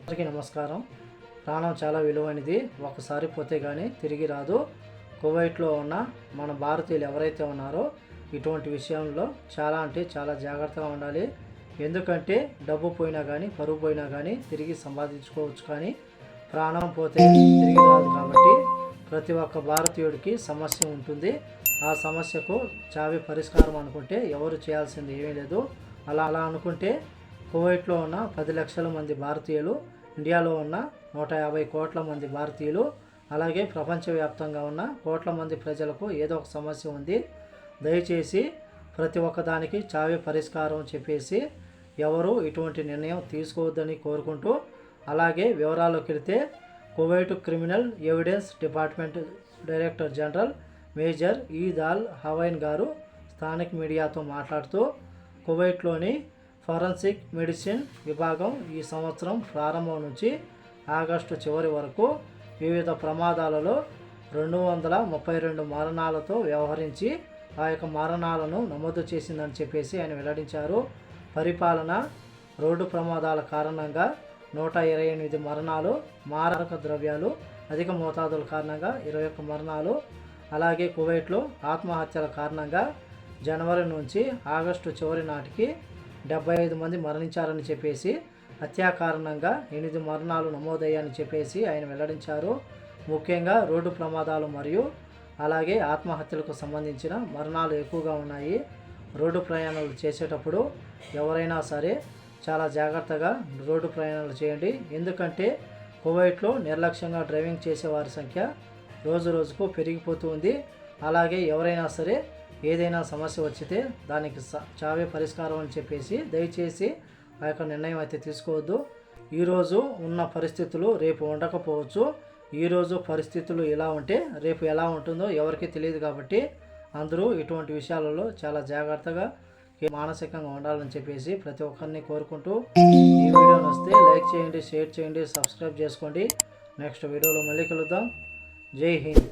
అందరికీ నమస్కారం. ప్రాణం చాలా విలువైనది, ఒకసారి పోతే కానీ తిరిగి రాదు. కువైట్లో ఉన్న మన భారతీయులు ఎవరైతే ఉన్నారో ఇటువంటి విషయంలో చాలా అంటే చాలా జాగ్రత్తగా ఉండాలి. ఎందుకంటే డబ్బు పోయినా కానీ పరువు పోయినా కానీ తిరిగి సంపాదించుకోవచ్చు, కానీ ప్రాణం పోతే తిరిగి రాదు. కాబట్టి ప్రతి ఒక్క భారతీయుడికి సమస్య ఉంటుంది. ఆ సమస్యకు చావే పరిష్కారం అనుకుంటే ఎవరు చేయాల్సింది ఏమీ లేదు. అలా అనుకుంటే కువైట్లో ఉన్న 10 లక్షల మంది భారతీయులు, ఇండియాలో ఉన్న 150 కోట్ల మంది భారతీయులు, అలాగే ప్రపంచవ్యాప్తంగా ఉన్న కోట్ల మంది ప్రజలకు ఏదో ఒక సమస్య ఉంది. దయచేసి ప్రతి ఒక్కదానికి చావే పరిష్కారం చెప్పేసి ఎవరు ఇటువంటి నిర్ణయం తీసుకోవద్దని కోరుకుంటూ, అలాగే వివరాల్లోకి వెళితే Kuwait criminal evidence department director general major Eid al Hawain గారు స్థానిక మీడియాతో మాట్లాడుతూ, కువైట్లోని ఫోరెన్సిక్ మెడిసిన్ విభాగం ఈ సంవత్సరం ప్రారంభం నుంచి ఆగస్టు చివరి వరకు వివిధ ప్రమాదాలలో 232 మరణాలతో వ్యవహరించి ఆ యొక్క మరణాలను నమోదు చేసిందని చెప్పేసి ఆయన వెల్లడించారు. పరిపాలన, రోడ్డు ప్రమాదాల కారణంగా 128 మరణాలు, మారక ద్రవ్యాలు అధిక మోతాదుల కారణంగా 21 మరణాలు, అలాగే కువైట్లో ఆత్మహత్యల కారణంగా జనవరి నుంచి ఆగస్టు చివరి నాటికి 75 మంది మరణించారని చెప్పేసి, హత్యా కారణంగా 8 మరణాలు నమోదయ్యాయని చెప్పేసి ఆయన వెల్లడించారు. ముఖ్యంగా రోడ్డు ప్రమాదాలు మరియు అలాగే ఆత్మహత్యలకు సంబంధించిన మరణాలు ఎక్కువగా ఉన్నాయి. రోడ్డు ప్రయాణాలు చేసేటప్పుడు ఎవరైనా సరే చాలా జాగ్రత్తగా రోడ్డు ప్రయాణాలు చేయండి. ఎందుకంటే కువైట్లో నిర్లక్ష్యంగా డ్రైవింగ్ చేసే వారి సంఖ్య రోజు రోజుకు పెరిగిపోతూ ఉంది. అలాగే ఎవరైనా సరే ఏదైనా సమస్య వచ్చితే దానికి చావే పరిష్కారం అని చెప్పేసి దయచేసి ఆ యొక్క నిర్ణయం అయితే తీసుకోవద్దు. ఈరోజు ఉన్న పరిస్థితులు రేపు ఉండకపోవచ్చు. ఈరోజు పరిస్థితులు ఇలా ఉంటే రేపు ఎలా ఉంటుందో ఎవరికీ తెలియదు. కాబట్టి అందరూ ఇటువంటి విషయాలలో చాలా జాగ్రత్తగా మానసికంగా ఉండాలని చెప్పేసి ప్రతి ఒక్కరిని కోరుకుంటూ, ఈ వీడియో నచ్చితే లైక్ చేయండి, షేర్ చేయండి, సబ్స్క్రైబ్ చేసుకోండి. నెక్స్ట్ వీడియోలో మళ్ళీ కలుద్దాం. జై హింద్.